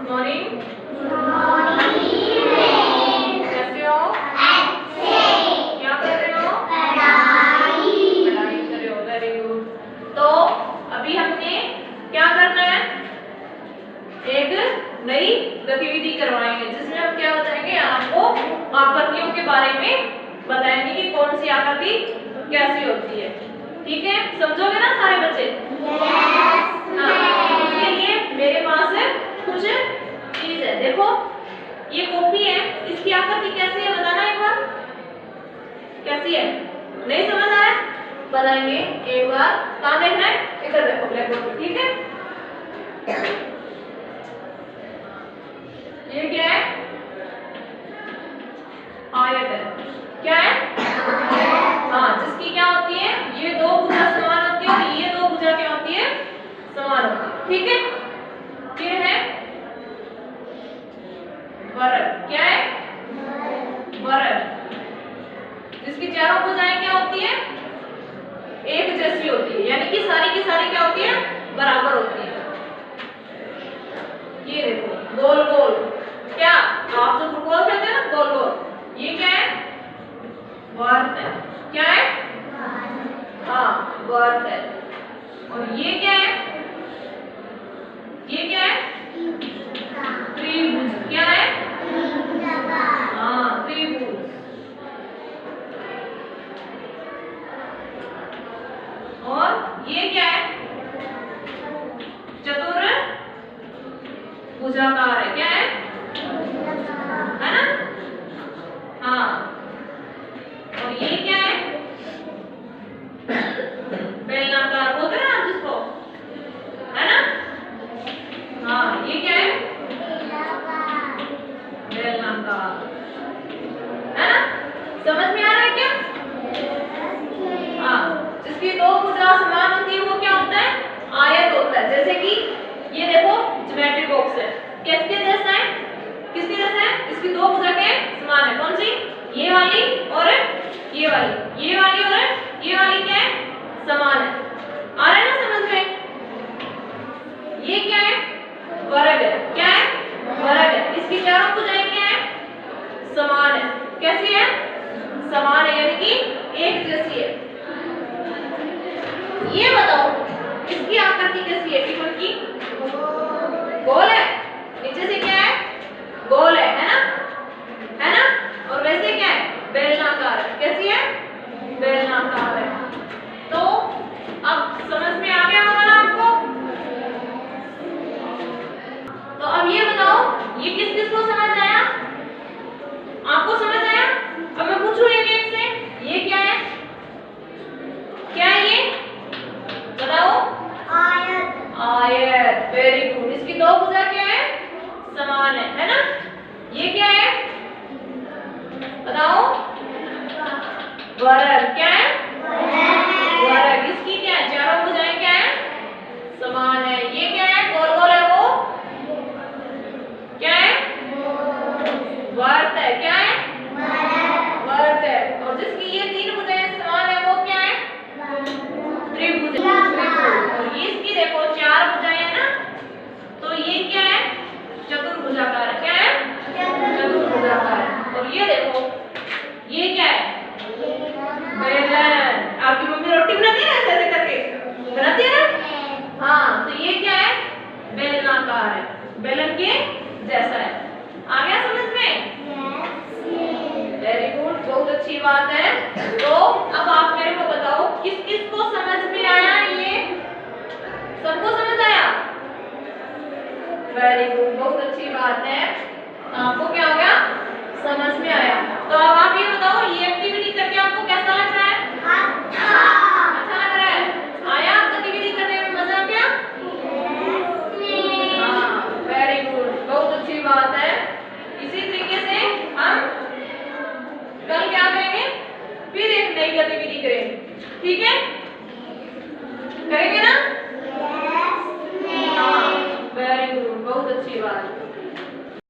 Good morning. कैसे हो? क्या कर रहे हो? पढ़ाई कर रहे हो। Very good. तो अभी हमने क्या करना है, एक नई गतिविधि करवाएंगे जिसमें हम क्या बताएंगे, आपको आकृतियों के बारे में बताएंगे कि कौन सी आकृति कैसी होती है। ठीक है, समझोगे ना सारे बच्चे? हाँ, इसके लिए मेरे पास कुछ चीज है। देखो ये कॉपी है, इसकी आकृति कैसी है बताना एक बार। कैसी है? नहीं समझ आ रहा है? बताएंगे एक बार। कहाँ देखना है? इधर देखो ब्लैक बोर्ड पे। ठीक है, ये क्या है? आयत है। क्या है? हाँ, जिसकी क्या होती है, ये दो भुजा समान होती है और ये दो भुजा क्या होती है, समान होती है। ठीक है, ये है वर्ग। क्या है? वर्ग, जिसकी चारों भुजाएं क्या होती है, एक जैसी होती है, यानी कि सारी की सारी क्या होती है, बराबर होती है। ये देखो गोल गोल, क्या आप जो फुटबॉल खेलते हैं ना, गोल गोल, ये क्या है? वर्ग है। क्या है? हाँ, वर्ग है। और ये क्या है? ये क्या है? त्रिभुज। क्या है? हाँ, त्रिभुज। और ये क्या है? चतुर्भुजाकार है। क्या है? है ना? हाँ, और ये क्या है? बेलनाकार बोलते हैं ना जिसको, है ना? हाँ, ये क्या है? बेलनाकार, है ना? समझ में आ रहा है क्या? हाँ, जिसकी दो भुजा समान होती है वो क्या होता है? आयत होता है। जैसे कि ये देखो ज्योमेट्री बॉक्स है, किसके जैसा है? किसके जैसा है? इसकी दो भुजा के समान है। कौन सी? ये वाली और ये वाली। ये वाली और ये वाली क्या है? समान है। आ रहा है ना समझ में? ये क्या है? वर्ग है। क्या है? वर्ग है। इसकी चारों भुजाएं क्या है? समान है। कैसी है? समान है, यानी कि एक जैसी है। ये बताओ इसकी आकृति कैसी है? त्रिकोण की गोल है, नीचे से क्या है? गोल है ना? है ना? और वैसे क्या है? बेलनाकार है। कैसी है? बेलनाकार है। तो अब समझ में आ गया होगा ना आपको? तो अब ये बताओ, ये किस किस को समझ आया? आपको समझ आया? अब मैं पूछूं एक से, ये क्या है? क्या है ये? बताओ। आयत। आयत, वेरी गुड। इसकी दो भुजा क्या है? समान है ना? ये क्या है? बताओ। वर्ग। क्या है? वर्ग। इसकी क्या है? चारों भुजाएं क्या है? समान है। ये क्या है? गोल गोल है वो क्या है? वर्ग है। क्या है? वर्ग है। और जिसकी ये तीन भुजाएं समान है वो क्या है? त्रिभुज। और ये इसकी देखो चार भुजाएं है ना, तो ये क्या है? चतुर्भुजाकार है। क्या है? चतुर्भुजाकार। और ये देखो ये क्या है? बेलन। आपकी मम्मी रोटी बनाती है ना ऐसे करके, बनाती है ना? हाँ, तो ये क्या है? बेलनाकार है, बेलन के जैसा है। आ गया समझ में? वेरी गुड, बहुत अच्छी बात है। तो अब आप मेरे को बताओ किस किस को समझ में आया? ये सबको समझ आया? वेरी गुड, बहुत अच्छी बात है। आपको क्या हो गया? समझ में आया। तो अब आप ये बताओ, ये एक्टिविटी करके आपको कैसा लग रहा है? अच्छा लग रहा है? आया गतिविधि करने में मजा आ गया? हाँ, वेरी गुड, बहुत अच्छी बात है। इसी तरीके से हम कल क्या करेंगे? फिर एक नई गतिविधि करेंगे। ठीक है?